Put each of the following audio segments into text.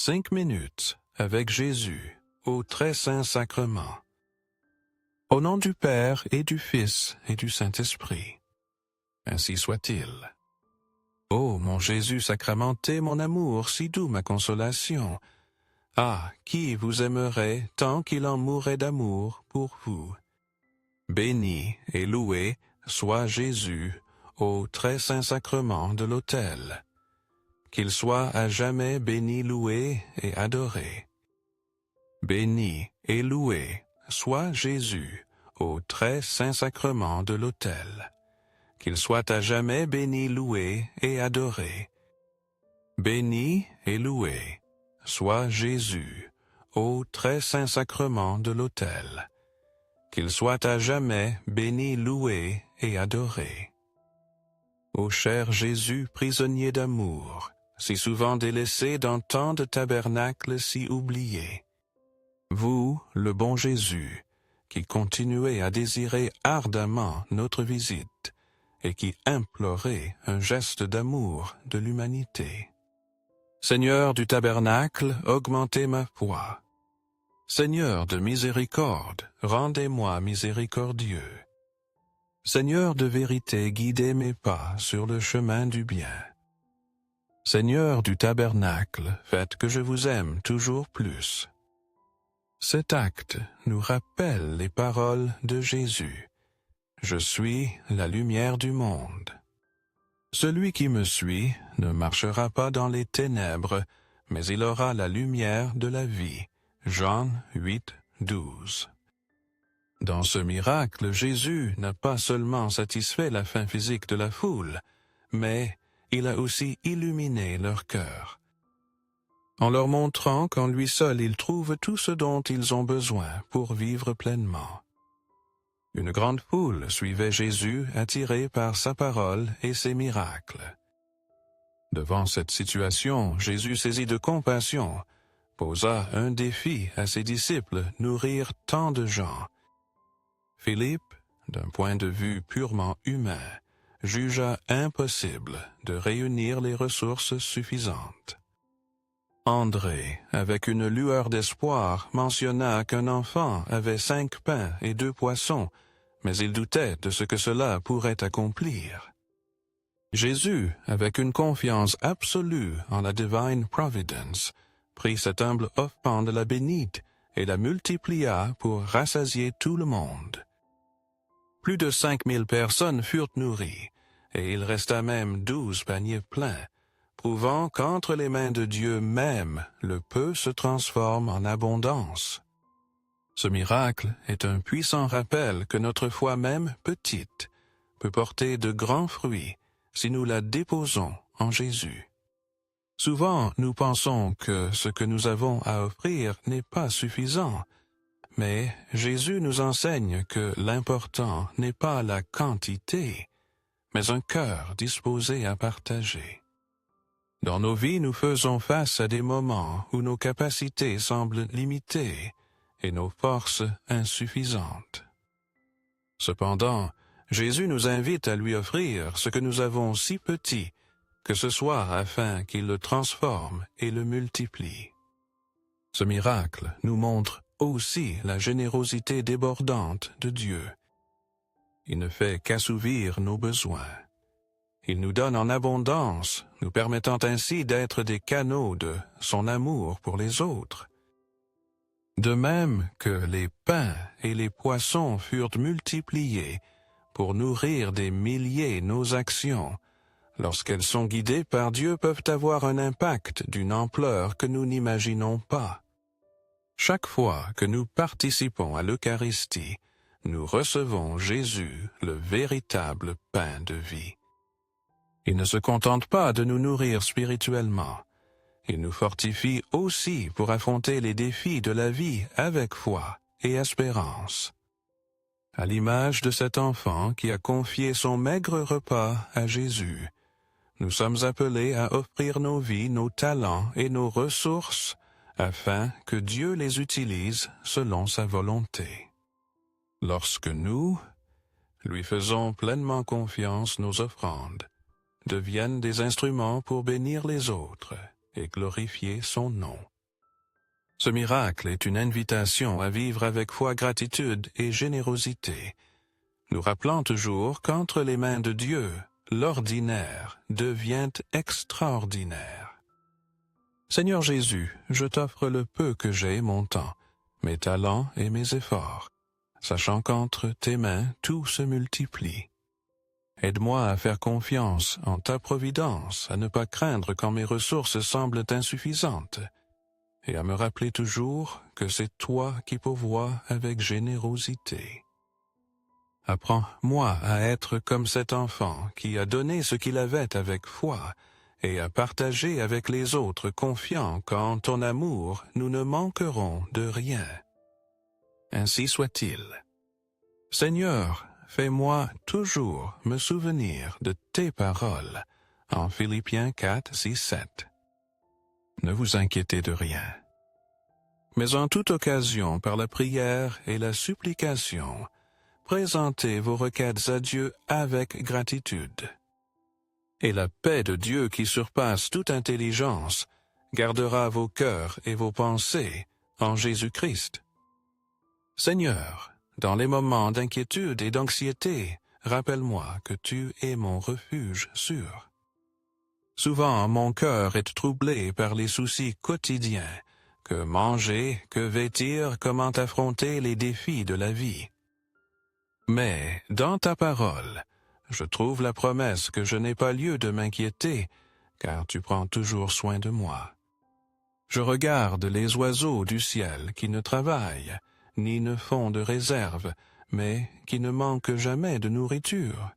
5 minutes avec Jésus au très saint sacrement. Au nom du Père et du Fils et du Saint-Esprit. Ainsi soit-il. Ô mon Jésus sacramenté, mon amour, si doux ma consolation. Ah, qui vous aimerait tant qu'il en mourrait d'amour pour vous. Béni et loué soit Jésus au très saint sacrement de l'autel. Qu'il soit à jamais béni, loué et adoré. Béni et loué soit Jésus au très saint sacrement de l'autel. Qu'il soit à jamais béni, loué et adoré. Béni et loué soit Jésus au très saint sacrement de l'autel. Qu'il soit à jamais béni, loué et adoré. Ô cher Jésus, prisonnier d'amour, si souvent délaissé dans tant de tabernacles si oubliés. Vous, le bon Jésus, qui continuez à désirer ardemment notre visite et qui implorez un geste d'amour de l'humanité. Seigneur du tabernacle, augmentez ma foi. Seigneur de miséricorde, rendez-moi miséricordieux. Seigneur de vérité, guidez mes pas sur le chemin du bien. Seigneur du tabernacle, faites que je vous aime toujours plus. Cet acte nous rappelle les paroles de Jésus. Je suis la lumière du monde. Celui qui me suit ne marchera pas dans les ténèbres, mais il aura la lumière de la vie. Jean 8, 12. Dans ce miracle, Jésus n'a pas seulement satisfait la faim physique de la foule, mais il a aussi illuminé leur cœur, en leur montrant qu'en lui seul ils trouvent tout ce dont ils ont besoin pour vivre pleinement. Une grande foule suivait Jésus, attirée par sa parole et ses miracles. Devant cette situation, Jésus, saisi de compassion, posa un défi à ses disciples, nourrir tant de gens. Philippe, d'un point de vue purement humain, jugea impossible de réunir les ressources suffisantes. André, avec une lueur d'espoir, mentionna qu'un enfant avait 5 pains et 2 poissons, mais il doutait de ce que cela pourrait accomplir. Jésus, avec une confiance absolue en la divine providence, prit cette humble offrande, la bénite et la multiplia pour rassasier tout le monde. Plus de 5000 personnes furent nourries, et il resta même 12 paniers pleins, prouvant qu'entre les mains de Dieu même, le peu se transforme en abondance. Ce miracle est un puissant rappel que notre foi même petite peut porter de grands fruits si nous la déposons en Jésus. Souvent, nous pensons que ce que nous avons à offrir n'est pas suffisant, mais Jésus nous enseigne que l'important n'est pas la quantité, mais un cœur disposé à partager. Dans nos vies, nous faisons face à des moments où nos capacités semblent limitées et nos forces insuffisantes. Cependant, Jésus nous invite à lui offrir ce que nous avons si petit, que ce soit afin qu'il le transforme et le multiplie. Ce miracle nous montre aussi la générosité débordante de Dieu. Il ne fait qu'assouvir nos besoins. Il nous donne en abondance, nous permettant ainsi d'être des canaux de son amour pour les autres. De même que les pains et les poissons furent multipliés pour nourrir des milliers nos actions, lorsqu'elles sont guidées par Dieu, peuvent avoir un impact d'une ampleur que nous n'imaginons pas. Chaque fois que nous participons à l'Eucharistie, nous recevons Jésus, le véritable pain de vie. Il ne se contente pas de nous nourrir spirituellement. Il nous fortifie aussi pour affronter les défis de la vie avec foi et espérance. À l'image de cet enfant qui a confié son maigre repas à Jésus, nous sommes appelés à offrir nos vies, nos talents et nos ressources afin que Dieu les utilise selon sa volonté. Lorsque nous lui faisons pleinement confiance, nos offrandes deviennent des instruments pour bénir les autres et glorifier son nom. Ce miracle est une invitation à vivre avec foi, gratitude et générosité, nous rappelant toujours qu'entre les mains de Dieu, l'ordinaire devient extraordinaire. Seigneur Jésus, je t'offre le peu que j'ai, mon temps, mes talents et mes efforts, sachant qu'entre tes mains tout se multiplie. Aide-moi à faire confiance en ta providence, à ne pas craindre quand mes ressources semblent insuffisantes, et à me rappeler toujours que c'est toi qui pourvois avec générosité. Apprends-moi à être comme cet enfant qui a donné ce qu'il avait avec foi et à partager avec les autres, confiant qu'en ton amour nous ne manquerons de rien. Ainsi soit-il. Seigneur, fais-moi toujours me souvenir de tes paroles en Philippiens 4, 6, 7. Ne vous inquiétez de rien, mais en toute occasion, par la prière et la supplication, présentez vos requêtes à Dieu avec gratitude. Et la paix de Dieu qui surpasse toute intelligence gardera vos cœurs et vos pensées en Jésus-Christ. Seigneur, dans les moments d'inquiétude et d'anxiété, rappelle-moi que tu es mon refuge sûr. Souvent, mon cœur est troublé par les soucis quotidiens, que manger, que vêtir, comment affronter les défis de la vie. Mais, dans ta parole, je trouve la promesse que je n'ai pas lieu de m'inquiéter, car tu prends toujours soin de moi. Je regarde les oiseaux du ciel qui ne travaillent, ni ne font de réserve, mais qui ne manquent jamais de nourriture.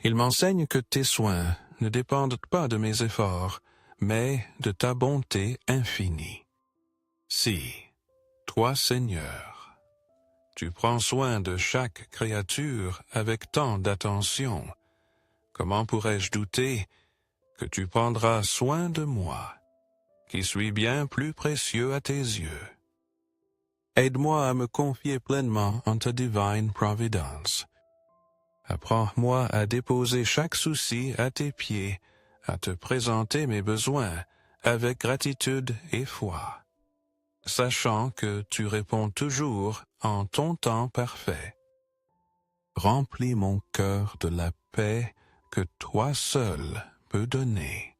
Ils m'enseignent que tes soins ne dépendent pas de mes efforts, mais de ta bonté infinie. Si, toi Seigneur, tu prends soin de chaque créature avec tant d'attention, comment pourrais-je douter que tu prendras soin de moi, qui suis bien plus précieux à tes yeux? Aide-moi à me confier pleinement en ta divine providence. Apprends-moi à déposer chaque souci à tes pieds, à te présenter mes besoins avec gratitude et foi, sachant que tu réponds toujours en ton temps parfait. Remplis mon cœur de la paix que toi seul peux donner,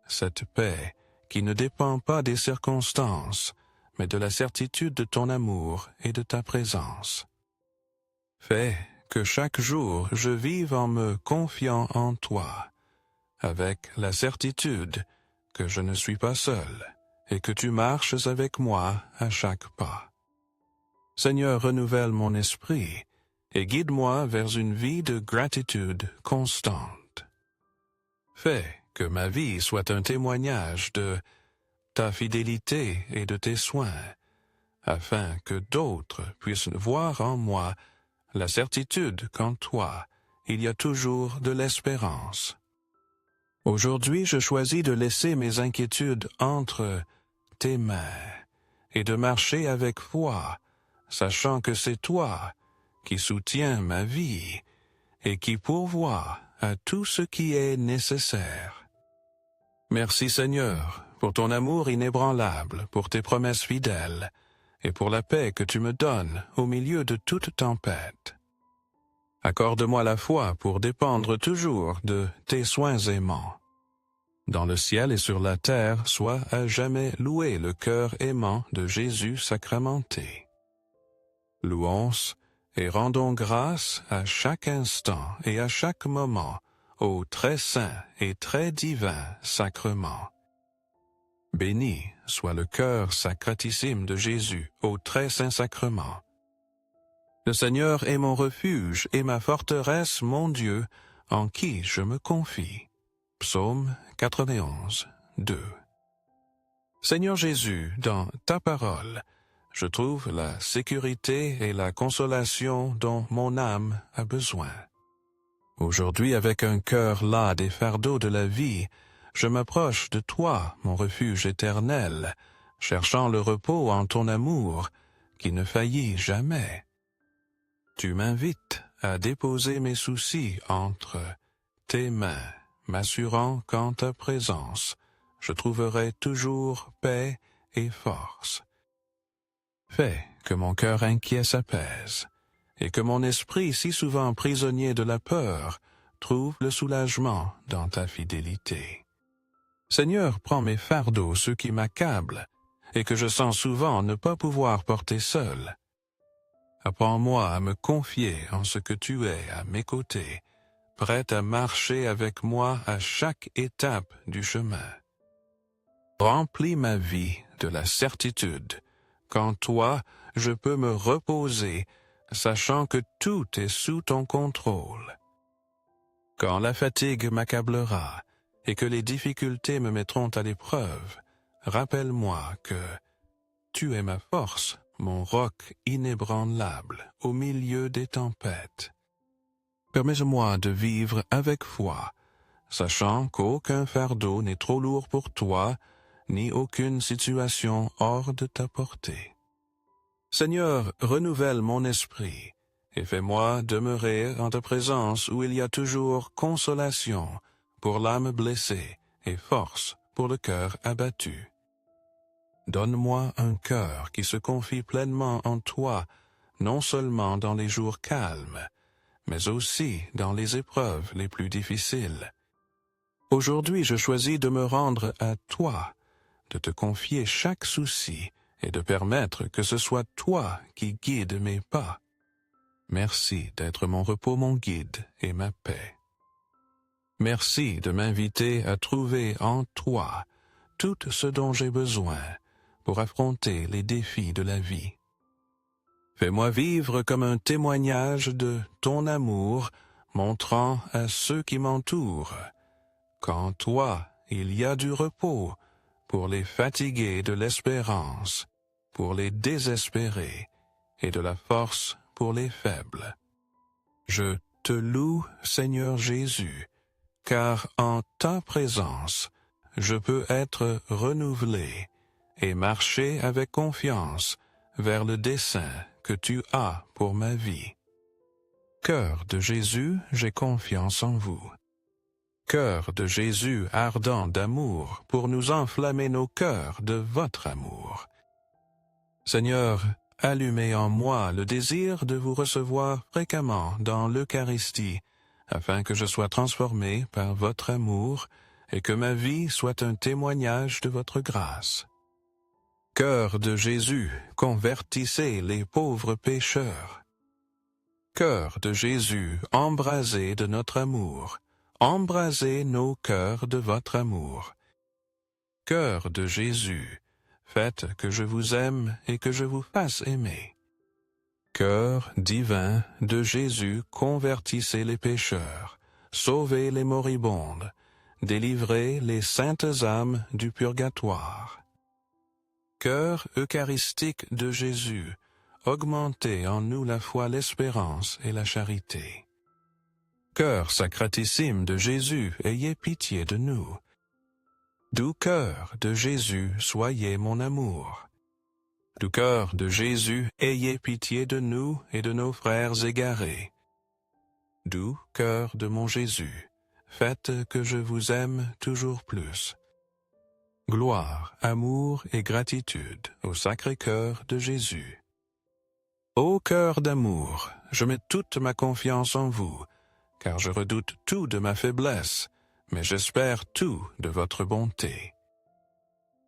cette paix qui ne dépend pas des circonstances, mais de la certitude de ton amour et de ta présence. Fais que chaque jour je vive en me confiant en toi, avec la certitude que je ne suis pas seul et que tu marches avec moi à chaque pas. Seigneur, renouvelle mon esprit et guide-moi vers une vie de gratitude constante. Fais que ma vie soit un témoignage de ta fidélité et de tes soins, afin que d'autres puissent voir en moi la certitude qu'en toi, il y a toujours de l'espérance. Aujourd'hui, je choisis de laisser mes inquiétudes entre tes mains et de marcher avec foi, sachant que c'est toi qui soutiens ma vie et qui pourvois à tout ce qui est nécessaire. Merci Seigneur pour ton amour inébranlable, pour tes promesses fidèles et pour la paix que tu me donnes au milieu de toute tempête. Accorde-moi la foi pour dépendre toujours de tes soins aimants. Dans le ciel et sur la terre, sois à jamais loué le cœur aimant de Jésus sacramenté. Louons et rendons grâce à chaque instant et à chaque moment au très saint et très divin sacrement. Béni soit le cœur sacratissime de Jésus au très saint sacrement. Le Seigneur est mon refuge et ma forteresse, mon Dieu, en qui je me confie. Psaume 91, 2. Seigneur Jésus, dans ta parole, je trouve la sécurité et la consolation dont mon âme a besoin. Aujourd'hui, avec un cœur las des fardeaux de la vie, je m'approche de toi, mon refuge éternel, cherchant le repos en ton amour, qui ne faillit jamais. Tu m'invites à déposer mes soucis entre tes mains, m'assurant qu'en ta présence, je trouverai toujours paix et force, Fais que mon cœur inquiet s'apaise, et que mon esprit, si souvent prisonnier de la peur, trouve le soulagement dans ta fidélité. Seigneur, prends mes fardeaux, ceux qui m'accablent, et que je sens souvent ne pas pouvoir porter seul. Apprends-moi à me confier en ce que tu es à mes côtés, prêt à marcher avec moi à chaque étape du chemin. Remplis ma vie de la certitude qu'en toi je peux me reposer, sachant que tout est sous ton contrôle. Quand la fatigue m'accablera et que les difficultés me mettront à l'épreuve, rappelle-moi que tu es ma force, mon roc inébranlable au milieu des tempêtes. Permets-moi de vivre avec foi, sachant qu'aucun fardeau n'est trop lourd pour toi, ni aucune situation hors de ta portée. Seigneur, renouvelle mon esprit, et fais-moi demeurer en ta présence où il y a toujours consolation pour l'âme blessée et force pour le cœur abattu. Donne-moi un cœur qui se confie pleinement en toi, non seulement dans les jours calmes, mais aussi dans les épreuves les plus difficiles. Aujourd'hui, je choisis de me rendre à toi, de te confier chaque souci et de permettre que ce soit toi qui guides mes pas. Merci d'être mon repos, mon guide et ma paix. Merci de m'inviter à trouver en toi tout ce dont j'ai besoin pour affronter les défis de la vie. Fais-moi vivre comme un témoignage de ton amour, montrant à ceux qui m'entourent qu'en toi il y a du repos pour les fatigués, de l'espérance pour les désespérés et de la force pour les faibles. Je te loue, Seigneur Jésus, car en ta présence, je peux être renouvelé et marcher avec confiance vers le dessein que tu as pour ma vie. Cœur de Jésus, j'ai confiance en vous. Cœur de Jésus ardent d'amour pour nous enflammer nos cœurs de votre amour. Seigneur, allumez en moi le désir de vous recevoir fréquemment dans l'Eucharistie, afin que je sois transformé par votre amour et que ma vie soit un témoignage de votre grâce. Cœur de Jésus, convertissez les pauvres pécheurs. Cœur de Jésus, embrasez de notre amour, embrasez nos cœurs de votre amour. Cœur de Jésus, faites que je vous aime et que je vous fasse aimer. Cœur divin de Jésus, convertissez les pécheurs, sauvez les moribondes, délivrez les saintes âmes du purgatoire. Cœur eucharistique de Jésus, augmentez en nous la foi, l'espérance et la charité. Cœur sacratissime de Jésus, ayez pitié de nous. Doux cœur de Jésus, soyez mon amour. Doux cœur de Jésus, ayez pitié de nous et de nos frères égarés. Doux cœur de mon Jésus, faites que je vous aime toujours plus. Gloire, amour et gratitude au Sacré-Cœur de Jésus. Ô cœur d'amour, je mets toute ma confiance en vous, car je redoute tout de ma faiblesse, mais j'espère tout de votre bonté.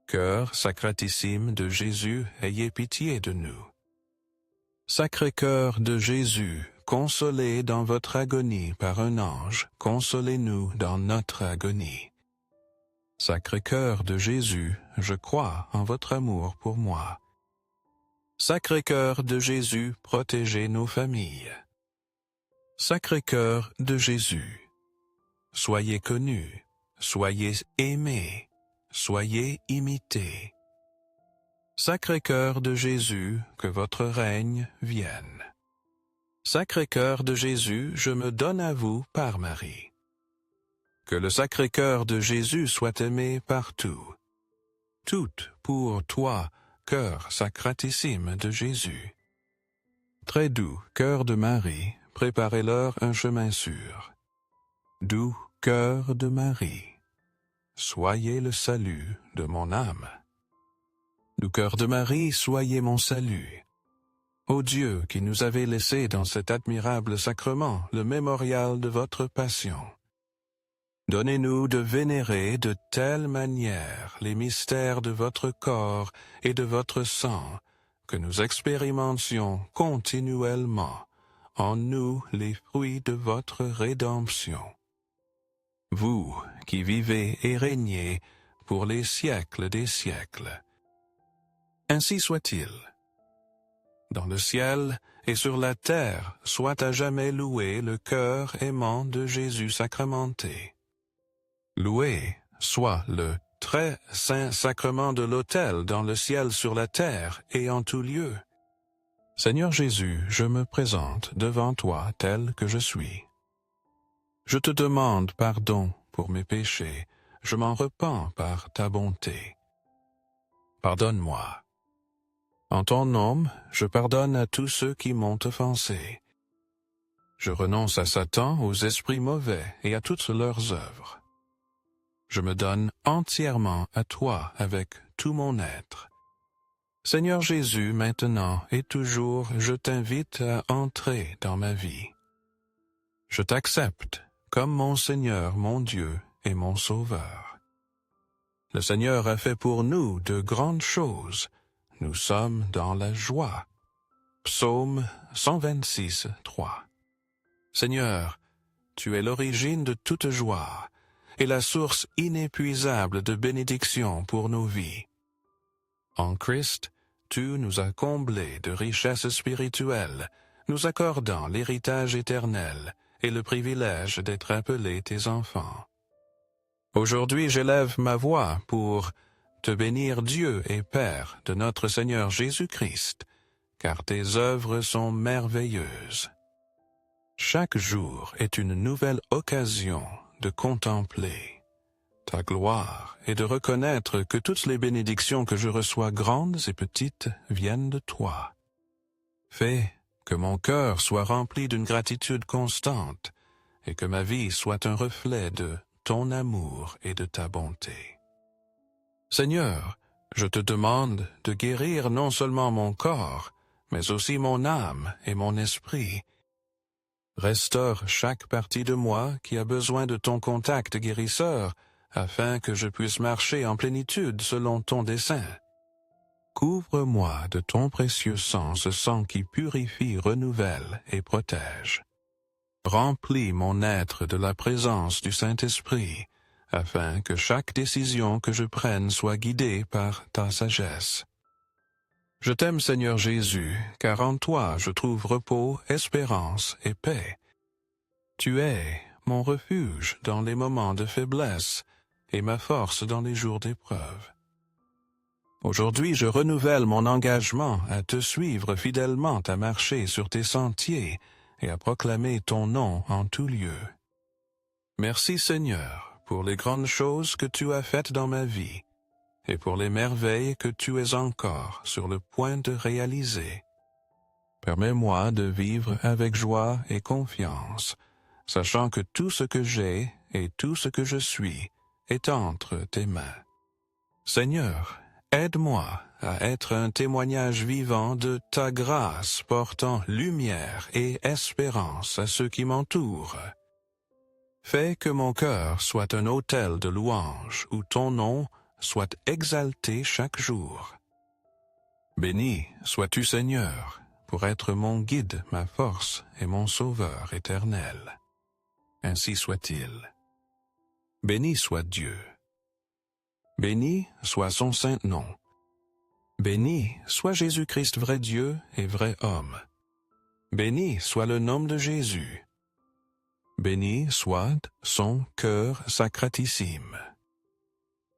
Cœur sacratissime de Jésus, ayez pitié de nous. Sacré-Cœur de Jésus, consolé dans votre agonie par un ange, consolez-nous dans notre agonie. Sacré-Cœur de Jésus, je crois en votre amour pour moi. Sacré-Cœur de Jésus, protégez nos familles. Sacré-Cœur de Jésus, soyez connu, soyez aimé, soyez imité. Sacré-Cœur de Jésus, que votre règne vienne. Sacré-Cœur de Jésus, je me donne à vous par Marie. Que le Sacré-Cœur de Jésus soit aimé partout. Tout pour toi, cœur sacratissime de Jésus. Très doux cœur de Marie, préparez-leur un chemin sûr. Doux cœur de Marie, soyez le salut de mon âme. Du cœur de Marie, soyez mon salut. Ô Dieu qui nous avez laissé dans cet admirable sacrement le mémorial de votre passion, donnez-nous de vénérer de telle manière les mystères de votre corps et de votre sang, que nous expérimentions continuellement en nous les fruits de votre rédemption. Vous qui vivez et régnez pour les siècles des siècles. Ainsi soit-il. Dans le ciel et sur la terre soit à jamais loué le cœur aimant de Jésus sacramenté. Loué soit le très saint sacrement de l'autel dans le ciel, sur la terre et en tout lieu. Seigneur Jésus, je me présente devant toi tel que je suis. Je te demande pardon pour mes péchés, je m'en repens par ta bonté. Pardonne-moi. En ton nom, je pardonne à tous ceux qui m'ont offensé. Je renonce à Satan, aux esprits mauvais et à toutes leurs œuvres. Je me donne entièrement à toi avec tout mon être. Seigneur Jésus, maintenant et toujours, je t'invite à entrer dans ma vie. Je t'accepte comme mon Seigneur, mon Dieu et mon Sauveur. Le Seigneur a fait pour nous de grandes choses. Nous sommes dans la joie. Psaume 126, 3. Seigneur, tu es l'origine de toute joie et la source inépuisable de bénédiction pour nos vies. En Christ, tu nous as comblés de richesses spirituelles, nous accordant l'héritage éternel et le privilège d'être appelés tes enfants. Aujourd'hui, j'élève ma voix pour te bénir, Dieu et Père de notre Seigneur Jésus-Christ, car tes œuvres sont merveilleuses. Chaque jour est une nouvelle occasion de contempler ta gloire et de reconnaître que toutes les bénédictions que je reçois, grandes et petites, viennent de toi. Fais que mon cœur soit rempli d'une gratitude constante et que ma vie soit un reflet de ton amour et de ta bonté. Seigneur, je te demande de guérir non seulement mon corps, mais aussi mon âme et mon esprit. Restaure chaque partie de moi qui a besoin de ton contact guérisseur, afin que je puisse marcher en plénitude selon ton dessein. Couvre-moi de ton précieux sang, ce sang qui purifie, renouvelle et protège. Remplis mon être de la présence du Saint-Esprit, afin que chaque décision que je prenne soit guidée par ta sagesse. Je t'aime, Seigneur Jésus, car en toi je trouve repos, espérance et paix. Tu es mon refuge dans les moments de faiblesse et ma force dans les jours d'épreuve. Aujourd'hui, je renouvelle mon engagement à te suivre fidèlement, à marcher sur tes sentiers et à proclamer ton nom en tout lieu. Merci, Seigneur, pour les grandes choses que tu as faites dans ma vie, et pour les merveilles que tu es encore sur le point de réaliser. Permets-moi de vivre avec joie et confiance, sachant que tout ce que j'ai et tout ce que je suis est entre tes mains. Seigneur, aide-moi à être un témoignage vivant de ta grâce portant lumière et espérance à ceux qui m'entourent. Fais que mon cœur soit un autel de louange où ton nom soit exalté chaque jour. Béni sois-tu, Seigneur, pour être mon guide, ma force et mon sauveur éternel. Ainsi soit-il. Béni soit Dieu. Béni soit son saint nom. Béni soit Jésus-Christ, vrai Dieu et vrai homme. Béni soit le nom de Jésus. Béni soit son cœur sacratissime.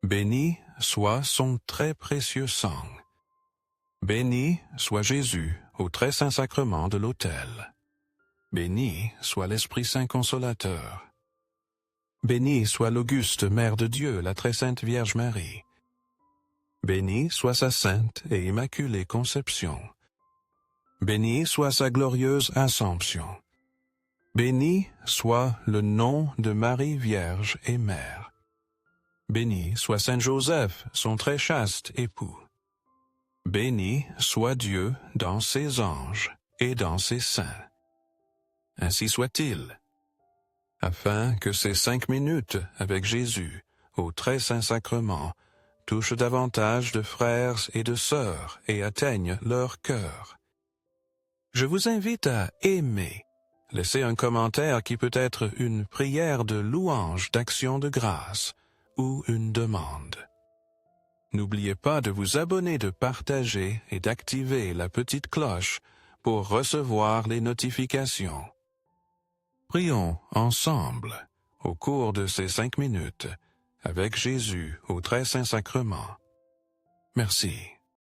Béni soit son très précieux sang. Béni soit Jésus au très saint sacrement de l'autel. Béni soit l'Esprit Saint consolateur. Béni soit l'auguste Mère de Dieu, la très sainte Vierge Marie. Béni soit sa sainte et immaculée conception. Béni soit sa glorieuse Assomption. Béni soit le nom de Marie Vierge et Mère. Béni soit Saint Joseph, son très chaste époux. Béni soit Dieu dans ses anges et dans ses saints. Ainsi soit-il. Afin que ces 5 minutes avec Jésus au très saint sacrement touchent davantage de frères et de sœurs et atteignent leur cœur. Je vous invite à aimer. Laissez un commentaire qui peut être une prière de louange, d'action de grâce ou une demande. N'oubliez pas de vous abonner, de partager et d'activer la petite cloche pour recevoir les notifications. Prions ensemble au cours de ces 5 minutes avec Jésus au très saint sacrement. Merci.